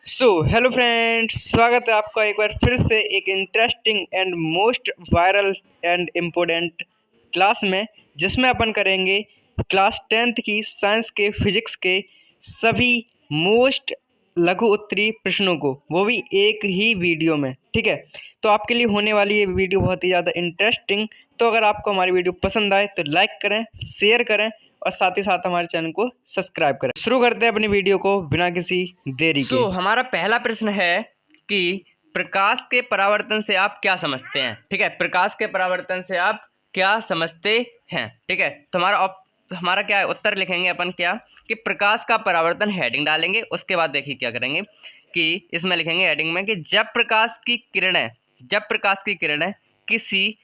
Hello friends, स्वागत है आपका एक बार फिर से एक interesting and most viral and important class में, जिसमें अपन करेंगे क्लास 10th की साइंस के फिजिक्स के सभी मोस्ट लघु उत्तरीय प्रश्नों को, वो भी एक ही वीडियो में। ठीक है, तो आपके लिए होने वाली ये वीडियो बहुत ही ज़्यादा इंटरेस्टिंग। तो अगर आपको हमारी वीडियो पसंद आए तो लाइक करें, शेयर करें और साथ ही साथ हमारे चैनल को सब्सक्राइब करें। शुरू करते हैं अपनी वीडियो को बिना किसी देरी के। हमारा पहला प्रश्न है कि प्रकाश के परावर्तन से आप क्या समझते हैं। ठीक है, प्रकाश के परावर्तन से आप क्या समझते हैं। ठीक है, तो हमारा क्या है, उत्तर लिखेंगे अपन क्या कि प्रकाश का परावर्तन, हेडिंग डालेंगे। उसके बाद देखिए क्या करेंगे कि इसमें लिखेंगे हेडिंग में कि जब प्रकाश की किरणें किसी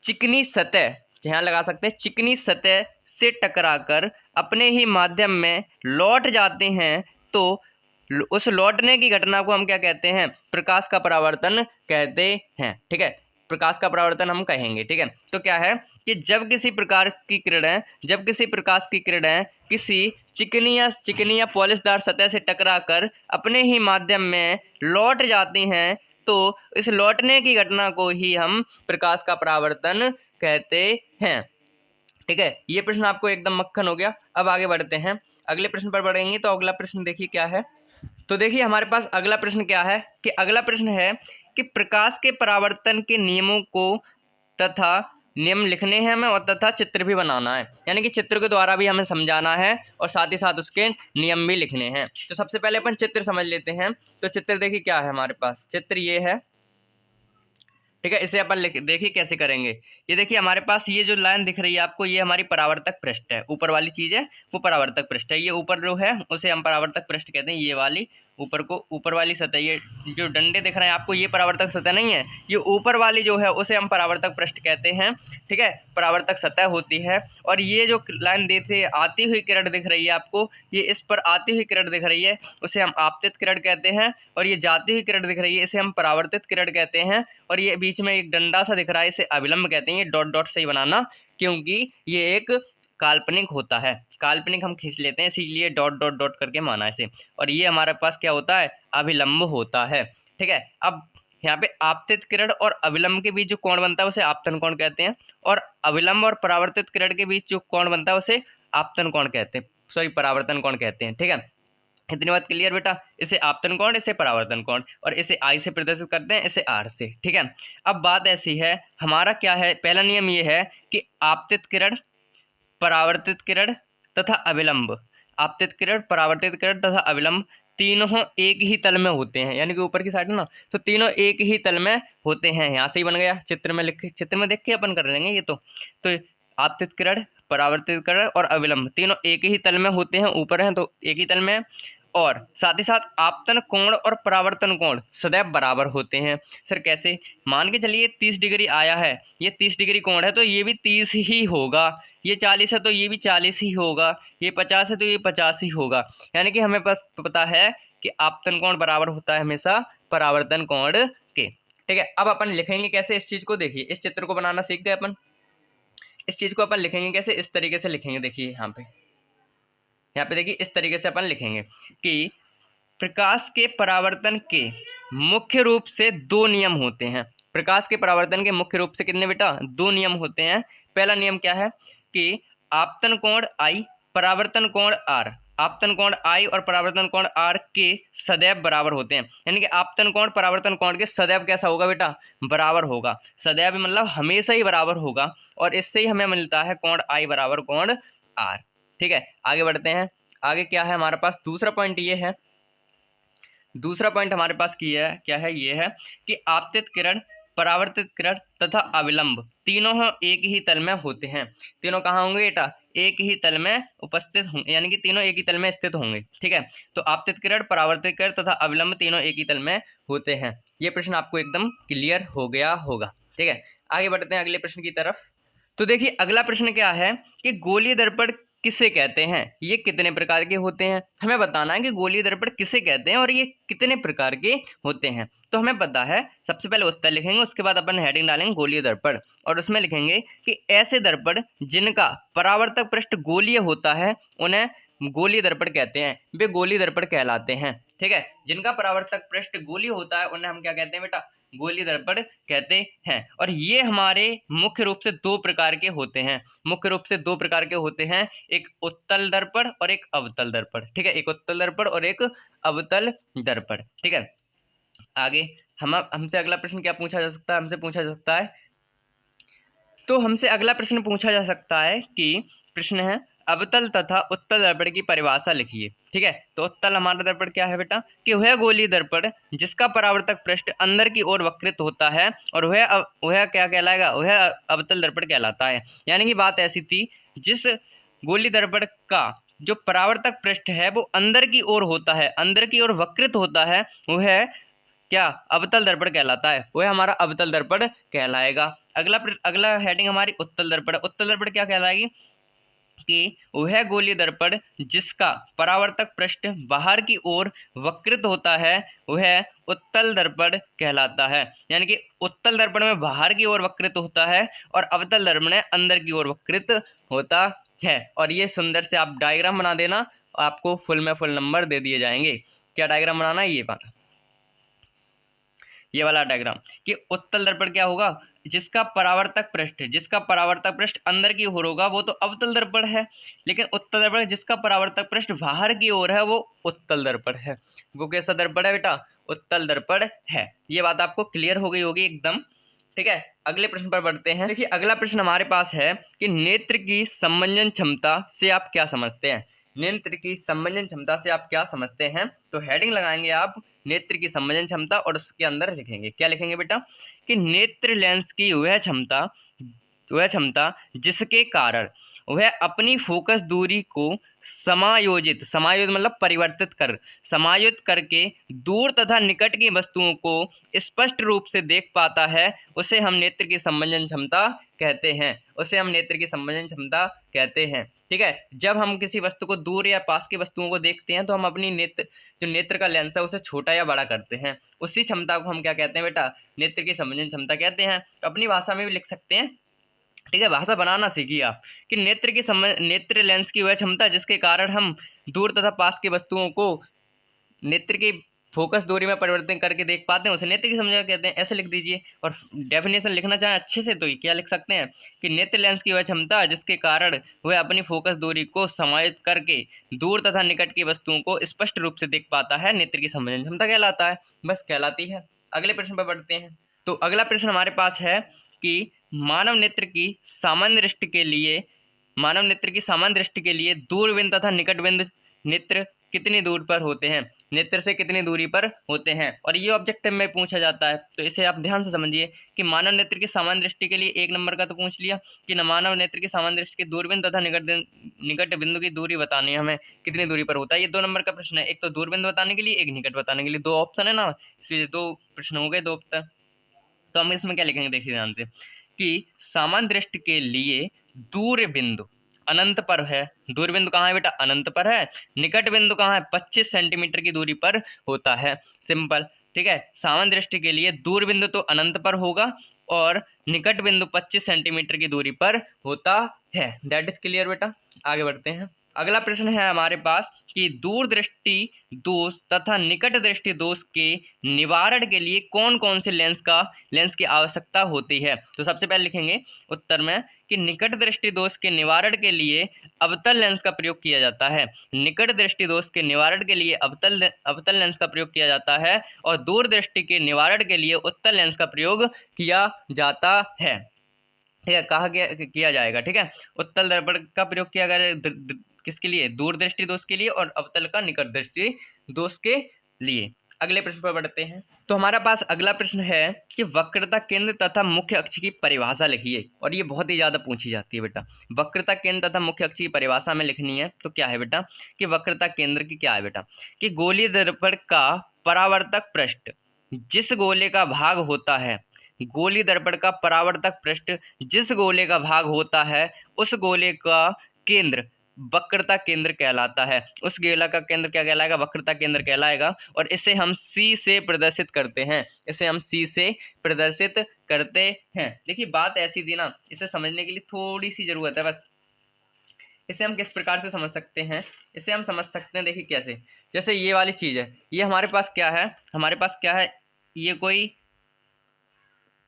चिकनी सतह, यहाँ लगा सकते हैं, चिकनी सतह से टकराकर अपने ही माध्यम में लौट जाते हैं तो उस लौटने की घटना को हम क्या कहते हैं, प्रकाश का परावर्तन कहते हैं। ठीक है, प्रकाश का परावर्तन हम कहेंगे। ठीक है, तो क्या है कि जब किसी प्रकाश की किरणें किसी चिकनी या पॉलिशदार सतह से टकराकर अपने ही माध्यम में लौट जाती हैं तो इस लौटने की घटना को ही हम प्रकाश का परावर्तन कहते हैं। ठीक है, ये प्रश्न आपको एकदम मक्खन हो गया। अब आगे बढ़ते हैं, अगले प्रश्न पर बढ़ेंगे। तो अगला प्रश्न देखिए क्या है। तो देखिए हमारे पास अगला प्रश्न क्या है कि अगला प्रश्न है कि प्रकाश के परावर्तन के नियमों को तथा नियम लिखने हैं हमें और तथा चित्र भी बनाना है, यानी कि चित्र के द्वारा भी हमें समझाना है और साथ ही साथ उसके नियम भी लिखने हैं। तो सबसे पहले अपन चित्र समझ लेते हैं। तो चित्र देखिए क्या है, हमारे पास चित्र ये है। ठीक है, इसे अपन देखिए कैसे करेंगे। ये देखिए हमारे पास ये जो लाइन दिख रही है आपको, ये हमारी परावर्तक पृष्ठ है। ऊपर वाली चीज है वो परावर्तक पृष्ठ है। ये ऊपर जो है उसे हम परावर्तक पृष्ठ कहते हैं। ये वाली ऊपर वाली सतह, ये जो डंडे दिख रहे हैं आपको, ये परावर्तक सतह नहीं है, ये ऊपर वाली जो है उसे हम परावर्तक पृष्ठ कहते हैं। ठीक है, परावर्तक सतह होती है। और ये जो लाइन देते आती हुई किरण दिख रही है आपको, ये इस पर आती हुई किरण दिख रही है, उसे हम आपतित किरण कहते हैं। और ये जाती हुई किरण दिख रही है, इसे हम परावर्तित किरण कहते हैं। और ये बीच में एक डंडा सा दिख रहा है, इसे अविलंब कहते हैं। ये डॉट डॉट से ही बनाना, क्योंकि ये एक काल्पनिक होता है, काल्पनिक हम खींच लेते हैं, इसीलिए डॉट डॉट डॉट करके माना इसे। और ये हमारे पास क्या होता है, अभिलंब होता है। ठीक है, अब यहाँ पे आपतित किरण और अविलंब के बीच जो कोण बनता है उसे आपतन कोण कहते हैं। और अविलंब और परावर्तित किरण के बीच जो कोण बनता है उसे आपतन कोण कहते हैं, सॉरी परावर्तन कोण कहते हैं। ठीक है, इतनी बात क्लियर बेटा। इसे आपतन कोण, इसे परावर्तन कोण, और इसे आई से प्रदर्शित करते हैं, इसे आर से। ठीक है, अब बात ऐसी है, हमारा क्या है, पहला नियम ये है कि आपतित किरण, परावर्तित किरण तथा अविलंब, आपतित किरण, परावर्तित किरण तथा अविलंब तीनों एक ही तल में होते हैं, यानी कि ऊपर की साइड ना, तो तीनों एक ही तल में होते हैं। यहाँ से ही बन गया, चित्र में देख के अपन कर लेंगे ये। तो आपतित किरण, परावर्तित किरण और अविलंब तीनों एक ही तल में होते हैं, ऊपर हैं तो एक ही तल में। और साथ ही साथ आपतन कोण और परावर्तन कोण सदैव बराबर होते हैं। सर कैसे, मान के चलिए 30 डिग्री आया है, ये 30 डिग्री कोण है तो ये भी 30 ही होगा, ये 40 है तो ये भी 40 ही होगा, ये 50 है तो ये 50 ही होगा। यानी कि हमें बस पता है कि आपतन कोण बराबर होता है हमेशा परावर्तन कोण के। ठीक है, अब अपन लिखेंगे कैसे इस चीज को। देखिए इस चित्र को बनाना सीख गए अपन। इस चीज को अपन लिखेंगे कैसे, इस तरीके से लिखेंगे। देखिए यहाँ पे देखिए इस तरीके से अपन लिखेंगे कि प्रकाश के परावर्तन के मुख्य रूप से दो नियम होते हैं। प्रकाश के परावर्तन के मुख्य रूप से कितने बेटा, दो नियम होते हैं। पहला नियम क्या है कि आपतन कोण आई, परावर्तन कोण आर, आपतन कोण आई और परावर्तन कोण आर के सदैव बराबर होते हैं। यानी कि आपतन कोण परावर्तन कोण के सदैव कैसा होगा बेटा, बराबर होगा। सदैव मतलब हमेशा ही बराबर होगा, और इससे ही हमें मिलता है कोण आई बराबर कोण आर। ठीक है, आगे बढ़ते हैं। आगे क्या है हमारे पास, दूसरा पॉइंट ये है, दूसरा पॉइंट हमारे पास क्या है, ये है कि आपतित किरण, परावर्तित किरण तथा अविलंब तीनों एक ही तल में होते हैं। तीनों कहाँ होंगे बेटा, एक ही तल में उपस्थित होंगे, यानी कि तीनों एक ही तल में स्थित होंगे। ठीक है, तो आपतित किरण, परावर्तित किरण तथा अविलंब तीनों एक ही तल में होते हैं। ये प्रश्न आपको एकदम क्लियर हो गया होगा। ठीक है, आगे बढ़ते हैं अगले प्रश्न की तरफ। तो देखिए अगला प्रश्न क्या है कि गोलीय दर्पण किसे कहते हैं, ये कितने प्रकार के होते हैं। हमें बताना है कि गोलीय दर्पण किसे कहते हैं और ये कितने प्रकार के होते हैं। तो हमें पता है, सबसे पहले उत्तर लिखेंगे, उसके बाद अपन हेडिंग डालेंगे गोलीय दर्पण, और उसमें लिखेंगे कि ऐसे दर्पण जिनका परावर्तक पृष्ठ गोलीय होता है उन्हें गोलीय दर्पण कहते हैं, वे गोलीय दर्पण कहलाते हैं। ठीक है, जिनका परावर्तक पृष्ठ गोलीय होता है उन्हें हम क्या कहते हैं बेटा, गोलीय दर्पण कहते हैं। और ये हमारे मुख्य रूप से दो प्रकार के होते हैं, मुख्य रूप से दो प्रकार के होते हैं, एक उत्तल दर्पण और एक अवतल दर्पण। ठीक है, एक उत्तल दर्पण और एक अवतल दर्पण। ठीक है, आगे हमसे अगला प्रश्न क्या पूछा जा सकता है, हमसे पूछा जा सकता है, तो हमसे अगला प्रश्न पूछा जा सकता है कि प्रश्न है अवतल तथा उत्तल दर्पण की परिभाषा लिखिए। ठीक है, तो उत्तल हमारा दर्पण क्या है बेटा, कि वह गोलीय दर्पण जिसका परावर्तक पृष्ठ अंदर की ओर वक्रित होता है, और वह क्या कहलाएगा, वह अवतल दर्पण कहलाता है। यानी कि बात ऐसी थी, जिस गोलीय दर्पण का जो परावर्तक पृष्ठ है वो अंदर की ओर होता है, अंदर की ओर वक्रित होता है, वह क्या, अवतल दर्पण कहलाता है, वह हमारा अवतल दर्पण कहलाएगा। अगला हेडिंग हमारी उत्तल दर्पण। उत्तल दर्पण क्या कहलाएगी, कि वह गोलीय दर्पण जिसका परावर्तक पृष्ठ बाहर की ओर वक्रित होता है, वह उत्तल दर्पण कहलाता है। यानी कि उत्तल दर्पण में बाहर की ओर वक्रित होता है और अवतल दर्पण में अंदर की ओर वक्रित होता है। और ये सुंदर से आप डायग्राम बना देना, आपको फुल में फुल नंबर दे दिए जाएंगे। क्या डायग्राम बनाना है, ये वाला डायग्राम, कि उत्तल दर्पण क्या होगा, जिसका परावर्तक पृष्ठ अंदर की ओर होगा वो तो अवतल दर्पण है, लेकिन उत्तल दर्पण जिसका परावर्तक पृष्ठ बाहर की ओर है वो उत्तल दर्पण है। वो कैसा दर्पण है बेटा, उत्तल दर्पण है। ये बात आपको क्लियर हो गई होगी एकदम। ठीक है, अगले प्रश्न पर बढ़ते हैं। देखिए, अगला प्रश्न हमारे पास है कि नेत्र की संमंजन क्षमता से आप क्या समझते हैं। नेत्र की संमंजन क्षमता से आप क्या समझते हैं, तो हेडिंग लगाएंगे आप नेत्र की संमंजन क्षमता, और उसके अंदर लिखेंगे, क्या लिखेंगे बेटा, कि नेत्र लेंस की वह क्षमता जिसके कारण वह अपनी फोकस दूरी को समायोजित मतलब समायोजित करके दूर तथा निकट की वस्तुओं को स्पष्ट रूप से देख पाता है, उसे हम नेत्र की संमंजन क्षमता कहते हैं। ठीक है, जब हम किसी वस्तु को दूर या पास की वस्तुओं को देखते हैं तो हम अपनी नेत्र का लेंस है उसे छोटा या बड़ा करते हैं, उसी क्षमता को हम क्या कहते हैं बेटा, नेत्र की संमंजन क्षमता कहते हैं। तो अपनी भाषा में भी लिख सकते हैं। ठीक है, भाषा बनाना सीखिए आप, कि नेत्र लेंस की वह क्षमता जिसके कारण हम दूर तथा पास की वस्तुओं को नेत्र की फोकस दूरी में परिवर्तन करके देख पाते हैं, उसे नेत्र की समझ कहते हैं। ऐसे लिख दीजिए। और डेफिनेशन लिखना चाहें अच्छे से तो क्या लिख सकते हैं, कि नेत्र लेंस की वह क्षमता जिसके कारण वह अपनी फोकस दूरी को समायोजित करके दूर तथा निकट की वस्तुओं को स्पष्ट रूप से देख पाता है, नेत्र की संमंजन क्षमता कहलाता है। बस कहलाती है। अगले प्रश्न पर बढ़ते हैं। तो अगला प्रश्न हमारे पास है कि मानव नेत्र की सामान्य दृष्टि के लिए दूरबीन तथा निकटबीन नेत्र कितनी दूर पर होते हैं, नेत्र से कितनी दूरी पर होते हैं। और ये ऑब्जेक्टिव में पूछा जाता है, तो इसे आप ध्यान से समझिए कि मानव नेत्र की सामान्य दृष्टि के लिए 1 नंबर का तो पूछ लिया कि मानव नेत्र की सामान्य दृष्टि की दूरबीन तथा निकट बिंदु की दूरी बतानी है हमें, कितनी दूरी पर होता है। ये 2 नंबर का प्रश्न है, एक तो दूरबीन बताने के लिए, एक निकट बताने के लिए। 2 ऑप्शन है ना, इसलिए 2 प्रश्न हो गए, 2 उत्तर। तो हम इसमें क्या लिखेंगे, देखिए ध्यान से, कि सामान्य दृष्टि के लिए दूर बिंदु अनंत पर है। दूर बिंदु कहाँ है बेटा, अनंत पर है। निकट बिंदु कहाँ है, 25 सेंटीमीटर की दूरी पर होता है। सिंपल। ठीक है, सामान्य दृष्टि के लिए दूर बिंदु तो अनंत पर होगा और निकट बिंदु 25 सेंटीमीटर की दूरी पर होता है। दैट इज क्लियर बेटा। आगे बढ़ते हैं। अगला प्रश्न है हमारे पास कि दूर दृष्टि दोष तथा निकट दृष्टि दोष के निवारण के लिए कौन कौन से लेंस की आवश्यकता होती है। तो सबसे पहले लिखेंगे उत्तर में कि निकट दृष्टि दोष के निवारण के लिए अवतल लेंस का प्रयोग किया जाता है। निकट दृष्टि दोष के निवारण के लिए अवतल लेंस का प्रयोग किया जाता है और दूर दृष्टि के निवारण के लिए उत्तल लेंस का प्रयोग किया जाता है। ठीक है, कहा किया जाएगा। ठीक है, उत्तल दर्पण का प्रयोग किया गया किसके लिए, दूर दृष्टि दोष के लिए, और अवतल का निकट दृष्टि दोष के लिए। अगले प्रश्न पर बढ़ते हैं। तो हमारा पास अगला प्रश्न है कि वक्रता केंद्र तथा मुख्य अक्ष की परिभाषा लिखिए। और ये बहुत ही ज्यादा पूछी जाती है बेटा। वक्रता केंद्र तथा मुख्य अक्ष की परिभाषा में लिखनी है। तो क्या है बेटा, कि वक्रता केंद्र की क्या है बेटा, कि गोलीय दर्पण का परावर्तक पृष्ठ जिस गोले का भाग होता है, गोलीय दर्पण का परावर्तक पृष्ठ जिस गोले का भाग होता है, उस गोले का केंद्र वक्रता केंद्र कहलाता है। उस गोला का केंद्र क्या कहलाएगा, वक्रता केंद्र कहलाएगा। और इसे हम C से प्रदर्शित करते हैं। देखिए बात ऐसी थी ना, इसे समझने के लिए थोड़ी सी जरूरत है बस, इसे हम किस प्रकार से समझ सकते हैं, इसे हम समझ सकते हैं, देखिए कैसे, जैसे ये वाली चीज़ है, ये हमारे पास क्या है, हमारे पास क्या है, ये कोई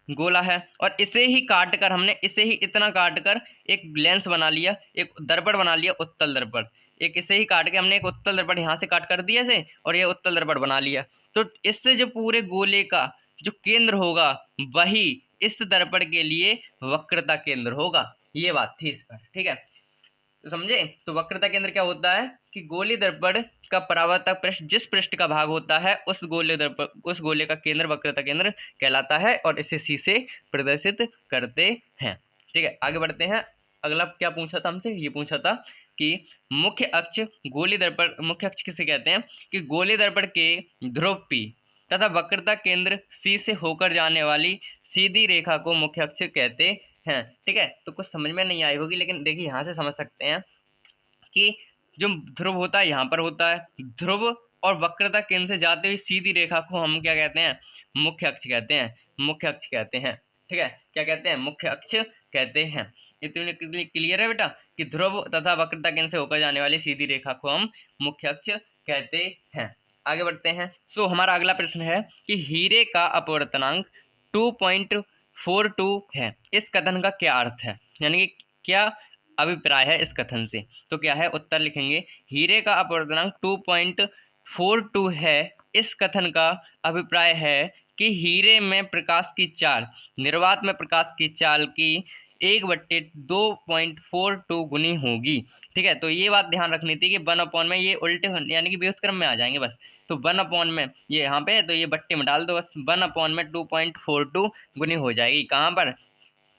गोला है और इसे ही काट कर, हमने इसे ही इतना काट कर एक लेंस बना लिया, एक दर्पण बना लिया, उत्तल दर्पण। एक इसे ही काट के हमने एक उत्तल दर्पण यहाँ से काट कर दिया इसे, और ये उत्तल दर्पण बना लिया। तो इससे जो पूरे गोले का जो केंद्र होगा वही इस दर्पण के लिए वक्रता केंद्र होगा। ये बात थी इस पर, ठीक है, तो समझे। तो वक्रता केंद्र क्या होता है कि गोली दर्पण का परावर्तक पृष्ठ जिस पृष्ठ का भाग होता है उस गोले का केंद्र वक्रता केंद्र कहलाता है, और इसे सी से प्रदर्शित करते हैं। ठीक है, आगे बढ़ते हैं। अगला क्या पूछा था हमसे, ये पूछा था कि मुख्य अक्ष गोली दर्पण, मुख्य अक्ष किसे कहते हैं कि गोली दर्पण के ध्रुव P तथा वक्रता केंद्र C से होकर जाने वाली सीधी रेखा को मुख्य अक्ष कहते हैं। ठीक है, तो कुछ समझ में नहीं आई होगी, लेकिन देखिए यहाँ से समझ सकते हैं कि जो ध्रुव होता है यहाँ पर होता है, ध्रुव और वक्रता केंद्र से जाते हुए सीधी रेखा को हम क्या कहते हैं, मुख्य अक्ष कहते हैं, मुख्य अक्ष कहते हैं। ठीक है, क्या कहते हैं, मुख्य अक्ष कहते हैं। इतने क्लियर है बेटा कि ध्रुव तथा वक्रता केंद्र से होकर जाने वाली सीधी रेखा को हम मुख्य अक्ष कहते हैं। आगे बढ़ते हैं। सो हमारा अगला प्रश्न है कि हीरे का अपवर्तनांक 2.42 है, इस कथन का क्या अर्थ है, यानी कि क्या अभिप्राय है इस कथन से। तो क्या है, उत्तर लिखेंगे, हीरे का अपवर्तनांक 2.42 है, इस कथन का अभिप्राय है कि हीरे में प्रकाश की चाल निर्वात में प्रकाश की चाल की 1/2.42 गुनी होगी। ठीक है, तो ये बात ध्यान रखनी थी कि 1/, में ये उल्टे यानी कि व्युत्क्रम में आ जाएंगे बस। तो 1/, में ये यहाँ पे, तो ये बट्टे में डाल दो बस, 1/, में 2.42 गुनी हो जाएगी। कहाँ पर,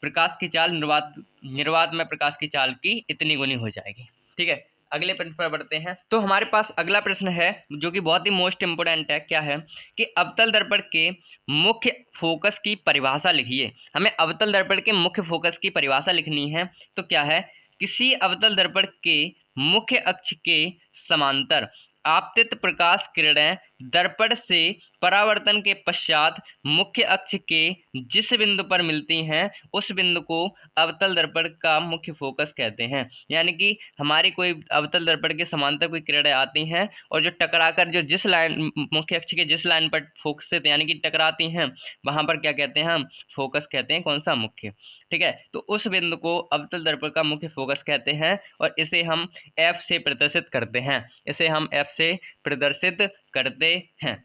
प्रकाश की चाल निर्वात में प्रकाश की चाल की इतनी गुनी हो जाएगी। ठीक है, अगले प्रश्न पर बढ़ते हैं। तो हमारे पास अगला प्रश्न है जो कि बहुत ही मोस्ट इंपोर्टेंट है। क्या है कि अवतल दर्पण के मुख्य फोकस की परिभाषा लिखिए। हमें अवतल दर्पण के मुख्य फोकस की परिभाषा लिखनी है। तो क्या है, किसी अवतल दर्पण के मुख्य अक्ष के समांतर आपतित प्रकाश किरणें दर्पण से परावर्तन के पश्चात मुख्य अक्ष के जिस बिंदु पर मिलती हैं उस बिंदु को अवतल दर्पण का मुख्य फोकस कहते हैं। यानी कि हमारी कोई अवतल दर्पण के समांतर कोई किरणें आती हैं और जो टकराकर जो जिस लाइन मुख्य अक्ष के जिस लाइन पर फोकसित यानी कि टकराती हैं वहां पर क्या कहते हैं, हम फोकस कहते हैं। कौन सा, मुख्य। ठीक है, तो उस बिंदु को अवतल दर्पण का मुख्य फोकस कहते हैं और इसे हम F से प्रदर्शित करते हैं, इसे हम F से प्रदर्शित करते हैं।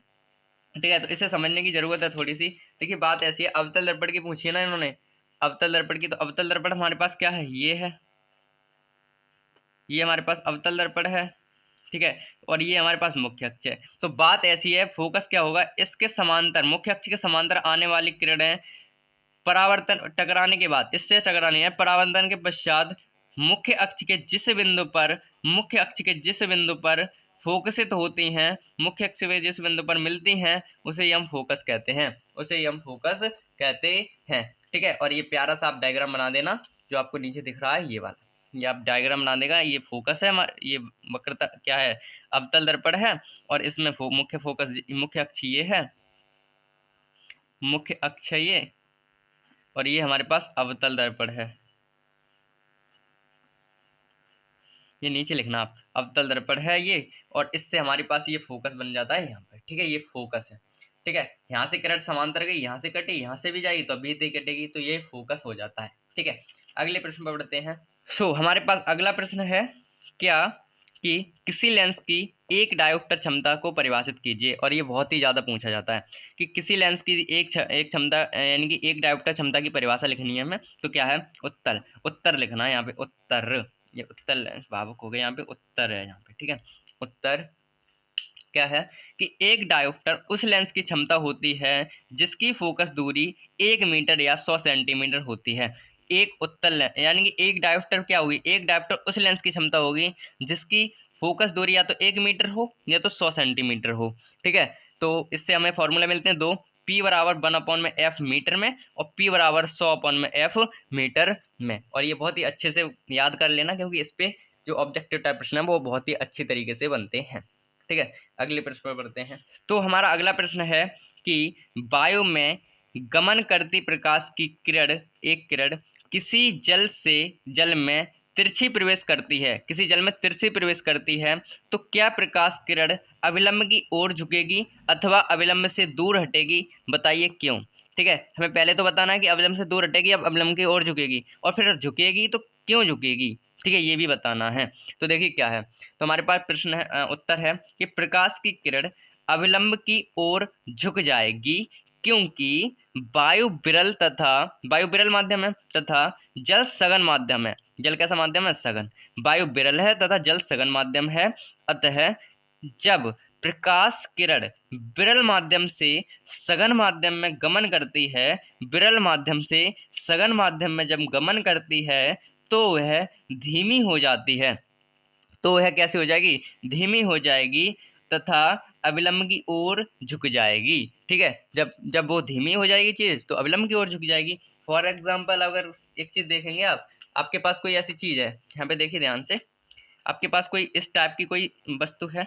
ठीक है, तो इसे समझने की जरूरत है थोड़ी सी। देखिए बात ऐसी है, अवतल दर्पण की पूछी है ना इन्होंने, अवतल दर्पण की, तो अवतल दर्पण हमारे पास क्या है, ये है, ये हमारे पास अवतल दर्पण है। ठीक है, और ये हमारे पास मुख्य अक्ष है। तो बात ऐसी है, फोकस क्या होगा, इसके समांतर मुख्य अक्ष के समांतर आने वाली किरणें परावर्तन टकराने के बाद, इससे टकरानी है, परावर्तन के पश्चात मुख्य अक्ष के जिस बिंदु पर फोकसित होती हैं, मुख्य अक्ष में जिस बिंदु पर मिलती हैं उसे हम फोकस कहते हैं, उसे हम फोकस कहते हैं। ठीक है, और ये प्यारा सा आप डायग्राम बना देना जो आपको नीचे दिख रहा है, ये वाला, ये आप डायग्राम बना देगा। ये फोकस है, ये वक्रता क्या है, अवतल दर्पण है, और इसमें मुख्य फोकस मुख्य अक्ष ये है, मुख्य अक्ष है ये, और ये हमारे पास अवतल दर्पण है। ये नीचे लिखना आप, अवतल दर्पण है ये, और इससे हमारे पास ये फोकस बन जाता है यहाँ पर। ठीक है, ये फोकस है। ठीक है, यहाँ से किरण समांतर गई, यहाँ से कटी, यहाँ से भी जाएगी तो अभी तक कटेगी, तो ये फोकस हो जाता है। ठीक है, अगले प्रश्न पर बढ़ते हैं। हमारे पास अगला प्रश्न है, क्या कि किसी लेंस की एक डायोप्टर क्षमता को परिभाषित कीजिए। और ये बहुत ही ज़्यादा पूछा जाता है कि किसी लेंस की एक क्षमता यानी कि एक डायोप्टर क्षमता की परिभाषा लिखनी है हमें। तो क्या है, उत्तर लिखना है यहाँ पे, उत्तर, ये उत्तर लेंस भावुक हो गए, यहाँ पे उत्तर है यहाँ पे। ठीक है, उत्तर क्या है कि एक डायोप्टर उस लेंस की क्षमता होती है जिसकी फोकस दूरी 1 मीटर या 100 सेंटीमीटर होती है। एक उत्तल लेंस यानी कि एक डायोप्टर क्या होगी, एक डायोप्टर उस लेंस की क्षमता होगी जिसकी फोकस दूरी या तो 1 मीटर हो या तो 100 सेंटीमीटर हो। ठीक है, तो इससे हमें फॉर्मूला मिलते हैं दो, P बराबर 1/f मीटर में और P बराबर 100/f मीटर में। और ये बहुत ही अच्छे से याद कर लेना क्योंकि इस पे जो ऑब्जेक्टिव टाइप प्रश्न है वो बहुत ही अच्छी तरीके से बनते हैं। ठीक है, अगले प्रश्न पर बढ़ते हैं। तो हमारा अगला प्रश्न है कि वायु में गमन करती प्रकाश की किरण, एक किरण किसी जल में तिरछी प्रवेश करती है, किसी जल में तिरछी प्रवेश करती है, तो क्या प्रकाश किरण अविलंब की ओर झुकेगी अथवा अविलंब से दूर हटेगी? बताइए क्यों। ठीक है, हमें पहले तो बताना है कि अविलंब से दूर हटेगी, अब अविलंब की ओर झुकेगी, और फिर झुकेगी तो क्यों झुकेगी। ठीक है, ये भी बताना है। तो देखिए क्या है, तो हमारे पास प्रश्न है, उत्तर है कि प्रकाश की किरण अविलंब की ओर झुक जाएगी क्योंकि वायु विरल माध्यम है तथा जल सघन माध्यम है। जल कैसा माध्यम है? सघन। वायु विरल है तथा जल सघन माध्यम है। अतः जब प्रकाश किरण विरल माध्यम से सघन माध्यम में गमन करती है, विरल माध्यम से सघन माध्यम में जब गमन करती है तो वह धीमी हो जाती है। तो वह कैसे हो जाएगी? धीमी हो जाएगी तथा अविलंब की ओर झुक जाएगी। ठीक है, जब वो धीमी हो जाएगी चीज़ तो अविलंब की ओर झुक जाएगी। फॉर एग्जाम्पल, अगर एक चीज़ देखेंगे आप, आपके पास कोई ऐसी चीज़ है, यहाँ पे देखिए ध्यान से, आपके पास कोई इस टाइप की कोई वस्तु है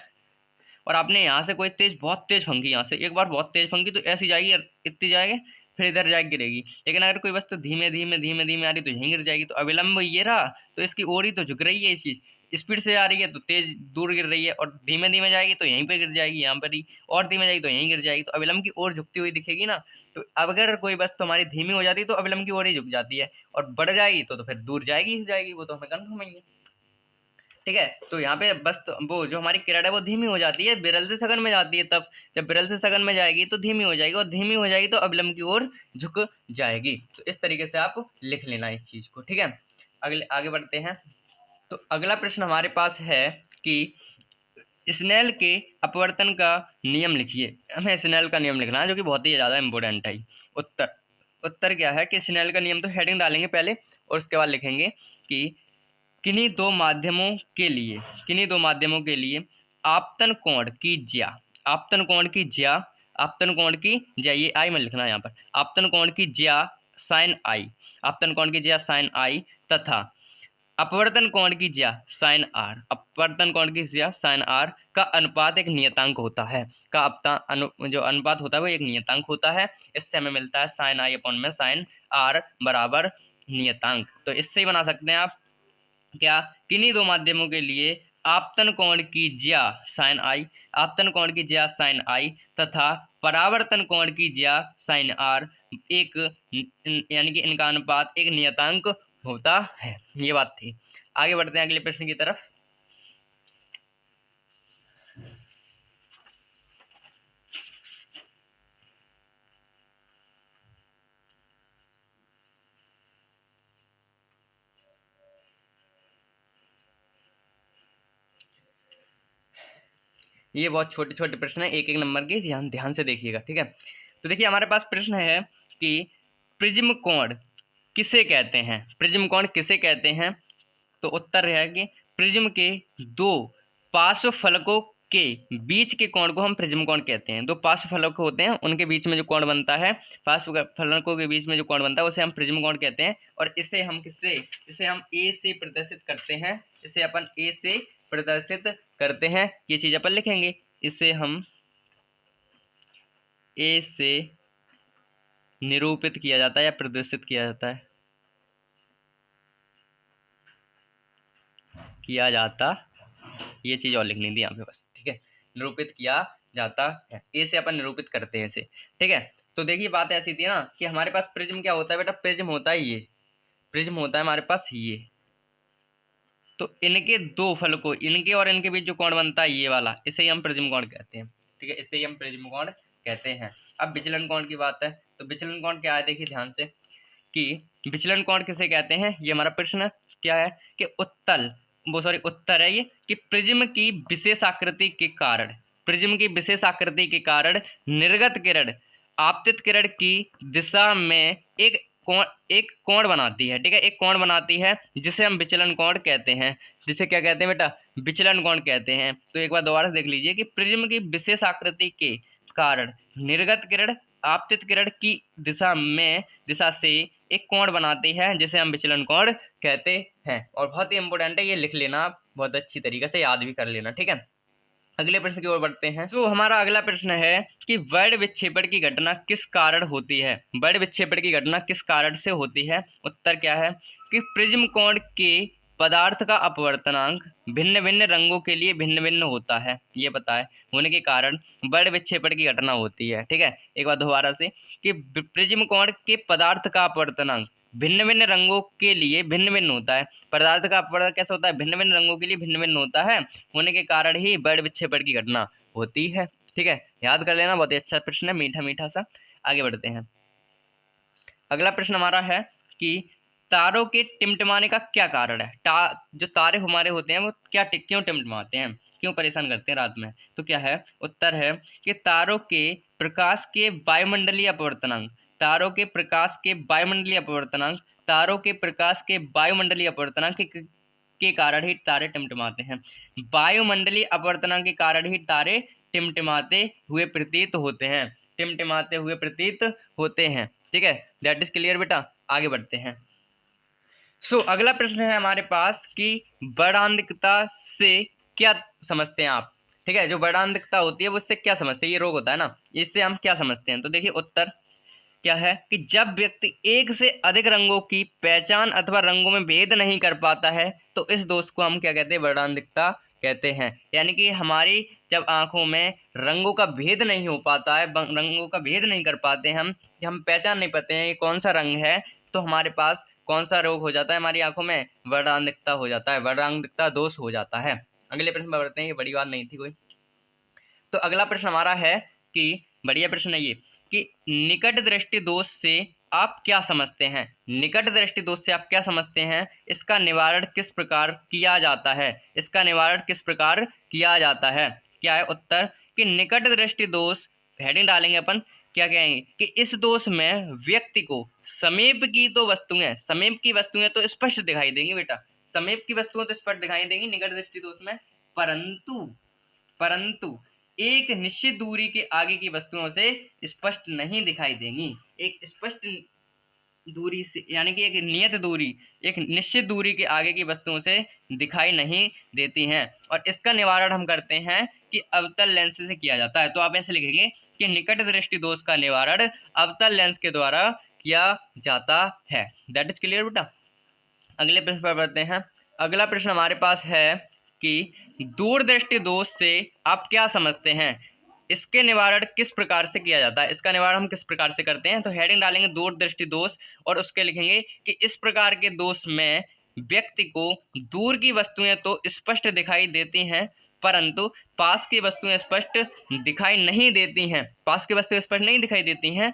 और आपने यहाँ से कोई बहुत तेज फंकी, यहाँ से एक बार बहुत तेज फंकी तो ऐसी जाएगी, इतनी जाएगी, फिर इधर जाके गिरेगी। लेकिन अगर कोई वस्तु धीमे धीमे धीमे धीमे आ रही तो यहीं गिर जाएगी। तो अविलंब ये रहा, तो इसकी ओर ही तो झुक रही है। ये चीज़ स्पीड से आ रही है तो तेज दूर गिर रही है, और धीमे धीमे जाएगी तो यहीं पे गिर जाएगी, यहाँ पर ही, और धीमे जाएगी तो यहीं गिर जाएगी। तो अविलंब की ओर झुकती हुई दिखेगी ना। तो अब अगर कोई वस्तु हमारी धीमी हो जाती है तो अविलंब की ओर ही झुक जाती है, और बढ़ जाएगी तो फिर दूर जाएगी ही जाएगी, वो तो हमें कन्फर्म ही है। ठीक है, तो यहाँ पे बस वो जो हमारी किरण है वो धीमी हो जाती है, विरल से सघन में जाती है। तब जब विरल से सघन में जाएगी तो धीमी हो जाएगी, और धीमी हो जाएगी तो अविलंब की ओर झुक जाएगी। तो इस तरीके से आप लिख लेना इस चीज़ को। ठीक है, आगे बढ़ते हैं। तो अगला प्रश्न हमारे पास है कि स्नेल के अपवर्तन का नियम लिखिए। हमें स्नेल का नियम लिखना है, जो कि बहुत ही ज़्यादा इंपॉर्टेंट है। उत्तर क्या है कि स्नेल का नियम, तो हेडिंग डालेंगे पहले और उसके बाद लिखेंगे कि किन्हीं दो माध्यमों के लिए आपतन कोण की ज्या, ये आई में लिखना है यहाँ पर, आपतन कोण की ज्या साइन आई तथा अपवर्तन कोण की ज्या साइन आर का अनुपात एक नियतांक होता है। जो अनुपात होता है वो एक नियतांक होता है। इससे हमें मिलता है साइन आई अपॉन में साइन आर बराबर नियतांक। तो इससे ही बना सकते हैं आप क्या, किन्हीं दो माध्यमों के लिए आपतन कोण की ज्या साइन आई तथा परावर्तन कोण की ज्या साइन आर एक, यानी कि इनका अनुपात एक नियतांक होता है। ये बात थी। आगे बढ़ते हैं अगले प्रश्न की तरफ। ये बहुत छोटे छोटे प्रश्न है, एक एक नंबर के, ध्यान से देखिएगा। ठीक है, तो देखिए हमारे पास प्रश्न है कि प्रिज्म कोण किसे कहते हैं। तो उत्तर है कि प्रिज्म के दो पार्श्व फलकों के बीच के कोण को हम प्रिज्म कोण कहते हैं। दो पार्श्व फलक होते हैं, उनके बीच में जो कोण बनता है, पार्श्व फलकों के बीच में जो कोण बनता है उसे हम प्रिज्म कोण कहते हैं। और इसे हम ए से प्रदर्शित करते हैं। इसे अपन ए से प्रदर्शित करते हैं, ये चीज अपन लिखेंगे। इसे हम ए से निरूपित किया जाता है या प्रदर्शित किया जाता है, ये चीज और लिखनी थी यहाँ पे बस। ठीक है, निरूपित किया जाता है, ए से अपन निरूपित करते हैं इसे। ठीक है, तो देखिए बात ऐसी थी ना कि हमारे पास प्रिज्म क्या होता है बेटा, प्रिज्म होता है ये, प्रिज्म होता है हमारे पास ये। तो इनके दो फलकों, इनके और इनके बीच जो कोण बनता है ये वाला, इसे ही हम प्रिज्म कोण कहते हैं। ठीक है, इसे ही हम प्रिज्म कोण कहते हैं। अब विचलन कोण की बात है, तो विचलन कोण क्या है, देखिए ध्यान से कि विचलन कोण किसे कहते हैं। ये हमारा प्रश्न क्या है कि उत्तर है ये कि प्रिज्म की विशेष आकृति के कारण निर्गत किरण आपतित किरण की दिशा में एक कोण बनाती है। ठीक है, एक कोण बनाती है जिसे हम विचलन कोण कहते हैं। जिसे क्या कहते हैं बेटा, विचलन कोण कहते हैं। तो एक बार दोबारा देख लीजिए कि प्रिज्म की विशेष आकृति के कारण निर्गत किरण आपतित किरण की दिशा से एक कोण बनाती है जिसे हम विचलन कोण कहते हैं। और बहुत ही इंपॉर्टेंट है, ये लिख लेना बहुत अच्छी तरीके से, याद भी कर लेना। ठीक है, अगले प्रश्न की ओर बढ़ते हैं। तो हमारा अगला प्रश्न है कि वर्ण विक्षेपण की घटना किस कारण होती है। वर्ण विक्षेपण की घटना किस कारण से होती है। उत्तर क्या है कि प्रिज्म कोण के पदार्थ का अपवर्तनांक भिन्न भिन्न रंगों के लिए भिन्न भिन्न होता है, ये बताए होने के कारण बड़ विक्षेपण की घटना होती है। ठीक है, एक बार दोबारा से कि प्रिज्म कोण के पदार्थ का अपवर्तनांक भिन्न भिन्न रंगों के लिए भिन्न भिन्न होता है। पदार्थ का अपवर्तन कैसे होता है? भिन्न भिन्न रंगों के लिए भिन्न भिन्न होता है, होने के कारण ही बड़ विक्षेपण की घटना होती है। ठीक है, याद कर लेना, बहुत ही अच्छा प्रश्न है, मीठा मीठा सा। आगे बढ़ते हैं। अगला प्रश्न हमारा है कि तारों के टिमटिमाने का क्या कारण है? जो तारे हमारे होते हैं वो क्यों टिमटिमाते हैं, क्यों परेशान करते हैं रात में? तो क्या है उत्तर है कि तारों के प्रकाश के वायुमंडलीय अपवर्तनांक, तारों के प्रकाश के वायुमंडलीय अपवर्तनांक, तारों के प्रकाश के वायुमंडलीय अपवर्तनांक के कारण ही तारे टिमटिमाते हैं। वायुमंडलीय अपवर्तनांक के कारण ही तारे टिमटिमाते हुए प्रतीत होते हैं, टिमटिमाते हुए प्रतीत होते हैं। ठीक है, दैट इज क्लियर बेटा। आगे बढ़ते हैं। अगला प्रश्न है हमारे पास कि वर्णांधिकता से क्या समझते हैं आप? ठीक है, जो वर्णांधिकता होती है वो उससे क्या समझते हैं? ये रोग होता है ना, इससे हम क्या समझते हैं? तो देखिए उत्तर क्या है कि जब व्यक्ति एक से अधिक रंगों की पहचान अथवा रंगों में भेद नहीं कर पाता है तो इस दोष को हम क्या कहते हैं? वर्णांधिकता कहते हैं। यानी कि हमारी जब आंखों में रंगों का भेद नहीं हो पाता है, रंगों का भेद नहीं कर पाते हम पहचान नहीं पाते हैं कौन सा रंग है, तो हमारे पास कौन सा रोग हो जाता है? हमारी आंखों में वर्णांधिकता हो जाता है, वर्णांधिकता दोष हो जाता है। अगले प्रश्न पर बढ़ते हैं, ये बड़ी बात नहीं थी कोई। तो अगला प्रश्न हमारा है कि बढ़िया प्रश्न है ये कि निकट दृष्टि दोष से आप क्या समझते हैं? निकट दृष्टि दोष से आप क्या समझते हैं? इसका निवारण किस प्रकार किया जाता है? इसका निवारण किस प्रकार किया जाता है? क्या है उत्तर कि निकट दृष्टि दोष, हेडिंग डालेंगे अपन, क्या कहेंगे कि इस दोष में व्यक्ति को समीप की तो वस्तुएं, समीप की वस्तुएं तो स्पष्ट दिखाई देंगी बेटा, समीप की वस्तुएं तो स्पष्ट दिखाई देंगी निकट दृष्टि दोष में, परंतु एक निश्चित दूरी के आगे की वस्तुओं से स्पष्ट नहीं दिखाई देंगी। एक स्पष्ट दूरी से, यानी कि एक नियत दूरी, एक निश्चित दूरी के आगे की वस्तुओं से दिखाई नहीं देती हैं। और इसका निवारण हम करते हैं कि अवतल लेंस से किया जाता है। तो आप ऐसे लिखेंगे कि निकट दृष्टि दोष का निवारण अवतल लेंस के द्वारा किया जाता है। दैट इज क्लियर बेटा। अगले प्रश्न पर बढ़ते हैं। अगला प्रश्न हमारे पास है कि दूरदृष्टि दोष से आप क्या समझते हैं? इसके निवारण किस प्रकार से किया जाता है? इसका निवारण हम किस प्रकार से करते हैं? तो हेडिंग डालेंगे दूरदृष्टि दोष और उसके लिखेंगे कि इस प्रकार के दोष में व्यक्ति को दूर की वस्तुएं तो स्पष्ट दिखाई देती हैं परंतु पास की वस्तुएं स्पष्ट दिखाई नहीं देती हैं। पास की वस्तुएं स्पष्ट नहीं दिखाई देती हैं,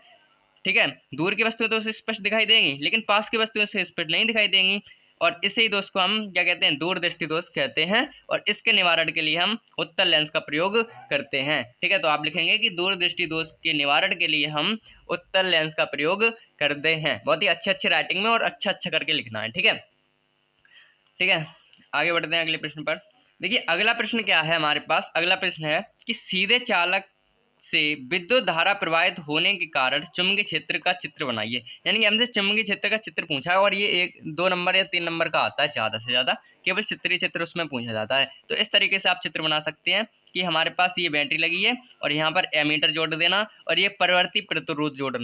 ठीक है, दूर की वस्तुएं तो स्पष्ट दिखाई देंगी लेकिन पास की वस्तुएं से स्पष्ट नहीं दिखाई देंगी। और इसी दोष को हम क्या कहते हैं? दूरदृष्टि दोष कहते हैं। और इसके निवारण के लिए हम उत्तल लेंस का प्रयोग करते हैं। ठीक है, तो आप लिखेंगे कि दूरदृष्टि दोष के निवारण के लिए हम उत्तल लेंस का प्रयोग करते हैं। बहुत ही अच्छे राइटिंग में और अच्छा करके लिखना है। ठीक है, आगे बढ़ते हैं अगले प्रश्न पर। देखिए अगला प्रश्न क्या है हमारे पास? अगला प्रश्न है कि सीधे चालक से विद्युत धारा प्रवाहित होने के कारण चुंबकीय क्षेत्र का चित्र बनाइए। यानी कि हमसे चुंबकीय क्षेत्र का चित्र पूछा है और ये 1, 2 नंबर या 3 नंबर का आता है, ज़्यादा से ज़्यादा केवल चित्रीय चित्र उसमें पूछा जाता है। तो इस तरीके से आप चित्र बना सकते हैं कि हमारे पास ये बैटरी लगी है और यहाँ पर एमीटर जोड़ देना और ये परिवर्ती प्रतिरोध जोड़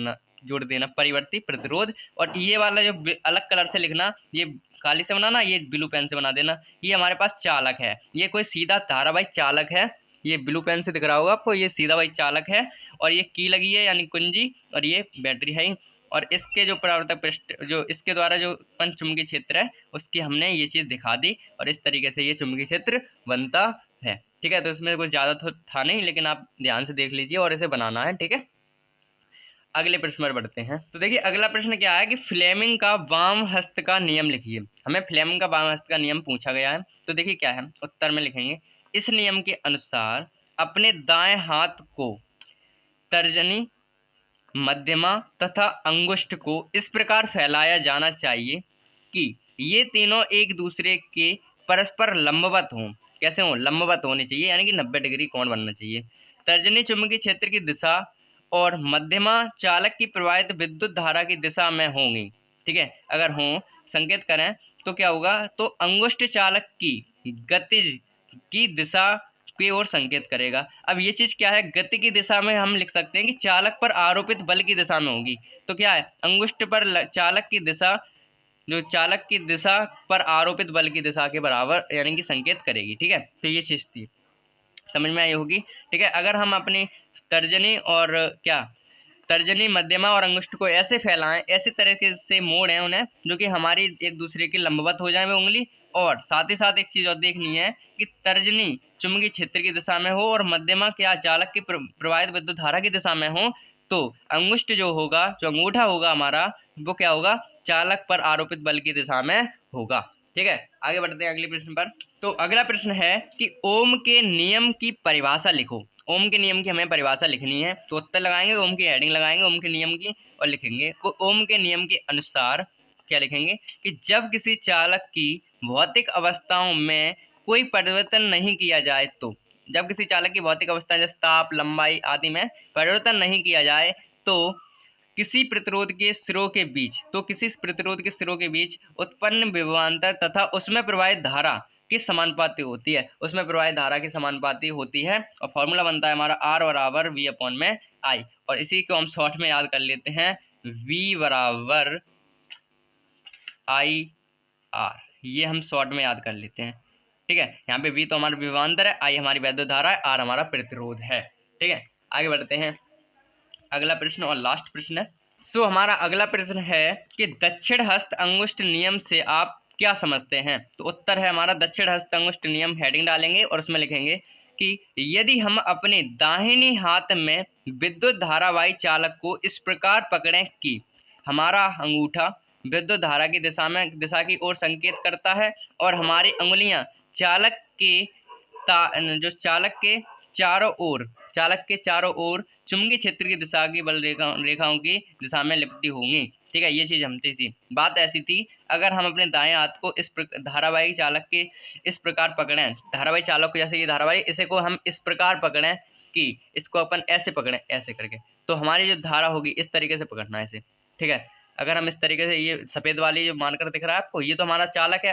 देना, परिवर्ती प्रतिरोध। और ये वाला जो अलग कलर से लिखना, ये काली से बनाना, ये ब्लू पेन से बना देना। ये हमारे पास चालक है, ये कोई सीधा धारावाहिक चालक है, ये ब्लू पेन से दिख रहा होगा आपको, ये सीधा वाही चालक है और ये की लगी है यानी कुंजी और ये बैटरी है। और इसके जो परावर्तक पृष्ठ, जो इसके द्वारा जो चुंबकीय क्षेत्र है उसकी हमने ये चीज़ दिखा दी और इस तरीके से ये चुंबकीय क्षेत्र बनता है। ठीक है, तो इसमें कुछ ज़्यादा तो था नहीं लेकिन आप ध्यान से देख लीजिए और इसे बनाना है। ठीक है, अगले प्रश्न पर बढ़ते हैं। तो देखिए अगला प्रश्न क्या है कि फ्लेमिंग का वाम हस्त का नियम लिखिए। हमें फ्लेमिंग का वाम हस्त का नियम पूछा गया है। तो देखिए क्या है, उत्तर में लिखेंगे इस नियम के अनुसार अपने दाएं हाथ को तर्जनी, मध्यमा तथा अंगुष्ठ को इस प्रकार फैलाया जाना चाहिए कि ये तीनों एक दूसरे के परस्पर लंबवत हों। कैसे हों? लंबवत होने चाहिए, यानी कि 90 डिग्री कोण बनना चाहिए। तर्जनी चुंबकीय क्षेत्र की दिशा और मध्यमा चालक की प्रवाहित विद्युत धारा की दिशा में होंगी। ठीक है, अगर हों संकेत करें तो क्या होगा? तो अंगुष्ठ चालक की गतिज की दिशा की ओर संकेत करेगा। अब ये चीज क्या है? गति की दिशा में हम लिख सकते हैं कि चालक पर आरोपित बल की दिशा में होगी। तो क्या है? अंगुष्ठ पर चालक की दिशा जो चालक की दिशा पर आरोपित बल की दिशा के बराबर यानी कि संकेत करेगी। ठीक है, तो ये चीज़ थी, समझ में आई होगी। ठीक है, अगर हम अपनी तर्जनी और तर्जनी, मध्यमा और अंगुष्ठ को ऐसे फैलाएं, ऐसे तरीके से मोड़ें उन्हें जो कि हमारी एक दूसरे के लंबवत हो जाए वो उंगली, और साथ ही साथ एक चीज़ और देखनी है कि तर्जनी चुंबकीय क्षेत्र की दिशा में हो और मध्यमा क्या चालक की प्रवाहित विद्युत धारा की दिशा में हो, तो अंगुष्ठ जो होगा, जो अंगूठा होगा हमारा, वो क्या होगा, चालक पर आरोपित बल की दिशा में होगा। ठीक है, आगे बढ़ते हैं अगले प्रश्न पर। तो अगला प्रश्न है कि ओम के नियम की परिभाषा लिखो। ओम के नियम की हमें परिभाषा लिखनी है, तो उत्तर लगाएंगे, ओम की हेडिंग लगाएंगे ओम के नियम की और लिखेंगे ओम के नियम के अनुसार क्या लिखेंगे कि जब किसी चालक की भौतिक अवस्थाओं में कोई परिवर्तन नहीं किया जाए, तो जब किसी चालक की भौतिक अवस्था जैसे ताप, लंबाई आदि में परिवर्तन नहीं किया जाए, तो किसी प्रतिरोध के सिरों के बीच उत्पन्न विभवांतर तथा उसमें प्रवाहित धारा की समानुपाती होती है, उसमें प्रवाहित धारा की समानुपाती होती है। और फॉर्मूला बनता है हमारा R बराबर V अपॉन में I, और इसी को हम शॉर्ट में याद कर लेते हैं, V बराबर IR, ये हम शॉर्ट में याद कर लेते हैं। ठीक है, यहाँ पे V तो हमारा विभवांतर है, I हमारी वैद्युत धारा है, R हमारा प्रतिरोध है। ठीक है, आगे बढ़ते हैं, अगला प्रश्न और लास्ट प्रश्न है। सो हमारा अगला प्रश्न है कि दक्षिण हस्त अंगुष्ठ नियम से आप क्या समझते हैं। तो उत्तर है हमारा दक्षिण हस्त अंगुष्ठ नियम, हेडिंग डालेंगे और उसमें लिखेंगे कि यदि हम अपने दाहिने हाथ में विद्युत धारावाही चालक को इस प्रकार पकड़ें कि हमारा अंगूठा विद्युत धारा की दिशा की ओर संकेत करता है और हमारी उंगलियां चालक के चारों ओर चुंबकीय क्षेत्र की दिशा की बल रेखाओं की दिशा में लिपटी होंगी। ठीक है, ये चीज़ हमसे सी बात ऐसी थी, अगर हम अपने दाएं हाथ को इस धारावाही चालक के इस प्रकार पकड़ें, धारावाही चालक को जैसे ये धारावाही, इसे को हम इस प्रकार पकड़ें कि इसको अपन ऐसे पकड़ें ऐसे करके, तो हमारी जो धारा होगी इस तरीके से पकड़ना है इसे। ठीक है, अगर हम इस तरीके से, ये सफ़ेद वाली जो मार्कर दिख रहा है आपको, ये तो हमारा चालक है